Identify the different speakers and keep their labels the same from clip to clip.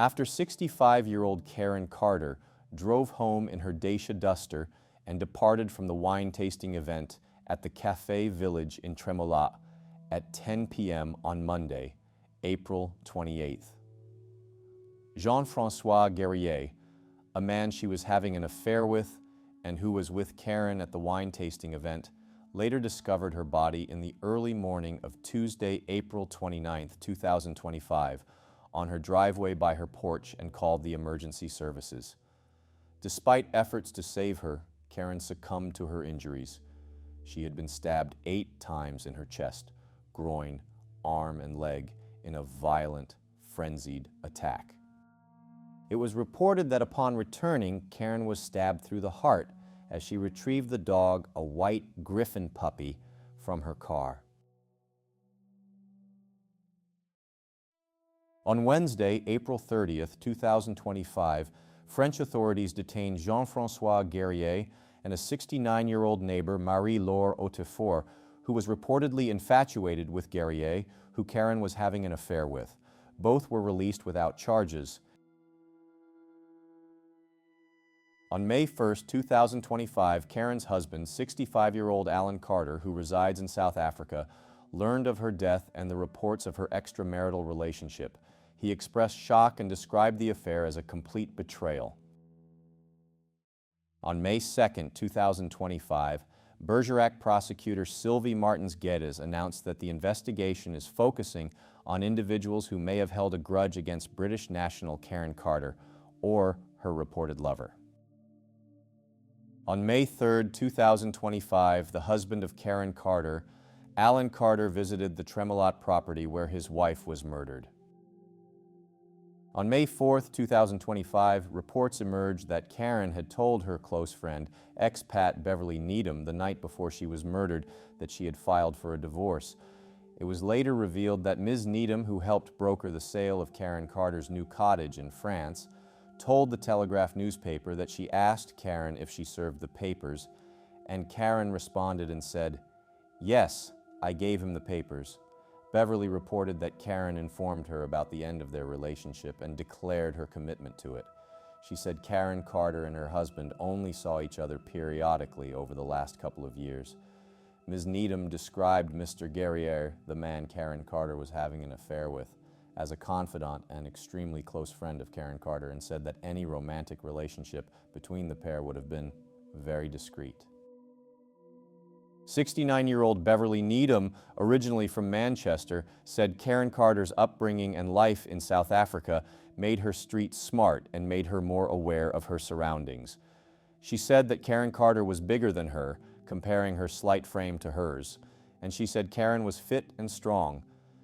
Speaker 1: After 65-year-old Karen Carter drove home in her Dacia Duster and departed from the wine tasting event at the Café Village in Tremolat at 10 p.m. on Monday, April 28th. Jean-François Guerrier, a man she was having an affair with and who was with Karen at the wine tasting event, later discovered her body in the early morning of Tuesday, April 29, 2025, on her driveway by her porch and called the emergency services. Despite efforts to save her, Karen succumbed to her injuries. She had been stabbed 8 times in her chest, groin, arm, and leg in a violent, frenzied attack. It was reported that upon returning, Karen was stabbed through the heart as she retrieved the dog, a white Griffon puppy, from her car. On Wednesday, April 30th, 2025, French authorities detained Jean-François Guerrier and a 69-year-old neighbor, Marie-Laure Autefort, who was reportedly infatuated with Guerrier, who Karen was having an affair with. Both were released without charges. On May 1, 2025, Karen's husband, 65-year-old Alan Carter, who resides in South Africa, learned of her death and the reports of her extramarital relationship. He expressed shock and described the affair as a complete betrayal. On May 2, 2025, Bergerac prosecutor Sylvie Martins-Guedes announced that the investigation is focusing on individuals who may have held a grudge against British national Karen Carter or her reported lover. On May 3, 2025, the husband of Karen Carter, Alan Carter, visited the Tremolat property where his wife was murdered. On May 4, 2025, reports emerged that Karen had told her close friend, expat Beverly Needham, the night before she was murdered, that she had filed for a divorce. It was later revealed that Ms. Needham, who helped broker the sale of Karen Carter's new cottage in France, told the Telegraph newspaper that she asked Karen if she served the papers, and Karen responded and said, "Yes, I gave him the papers." Beverly reported that Karen informed her about the end of their relationship and declared her commitment to it. She said Karen Carter and her husband only saw each other periodically over the last couple of years. Ms. Needham described Mr. Guerrier, the man Karen Carter was having an affair with, as a confidant and extremely close friend of Karen Carter, and said that any romantic relationship between the pair would have been very discreet. 69-year-old Beverly Needham, originally from Manchester, said Karen Carter's upbringing and life in South Africa made her street smart and made her more aware of her surroundings. She said that Karen Carter was bigger than her, comparing her slight frame to hers, and she said Karen was fit and strong.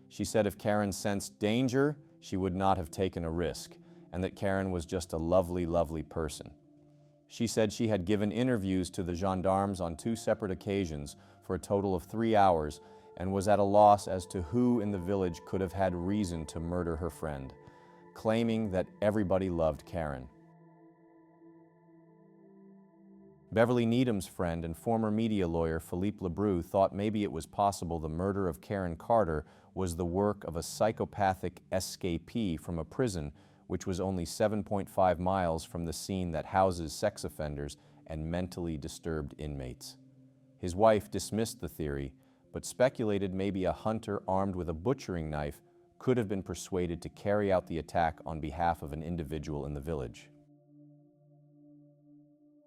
Speaker 1: She said if Karen sensed danger, she would not have taken a risk, and that Karen was just a lovely, lovely person. She said she had given interviews to the gendarmes on 2 separate occasions for a total of 3 hours and was at a loss as to who in the village could have had reason to murder her friend, claiming that everybody loved Karen. Beverly Needham's friend and former media lawyer Philippe Lebreu thought maybe it was possible the murder of Karen Carter was the work of a psychopathic escapee from a prison which was only 7.5 miles from the scene that houses sex offenders and mentally disturbed inmates. His wife dismissed the theory, but speculated maybe a hunter armed with a butchering knife could have been persuaded to carry out the attack on behalf of an individual in the village.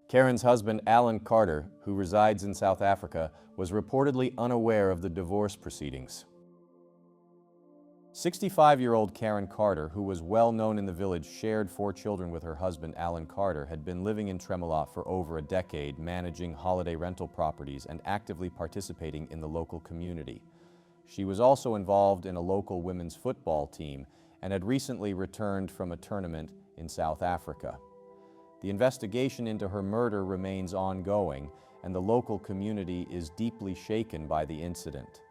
Speaker 1: Karen's husband, Alan Carter, who resides in South Africa, was reportedly unaware of the divorce proceedings. 65-year-old Karen Carter, who was well known in the village, shared 4 children with her husband, Alan Carter, had been living in Tremolat for over a decade, managing holiday rental properties and actively participating in the local community. She was also involved in a local women's football team and had recently returned from a tournament in South Africa. The investigation into her murder remains ongoing, and the local community is deeply shaken by the incident.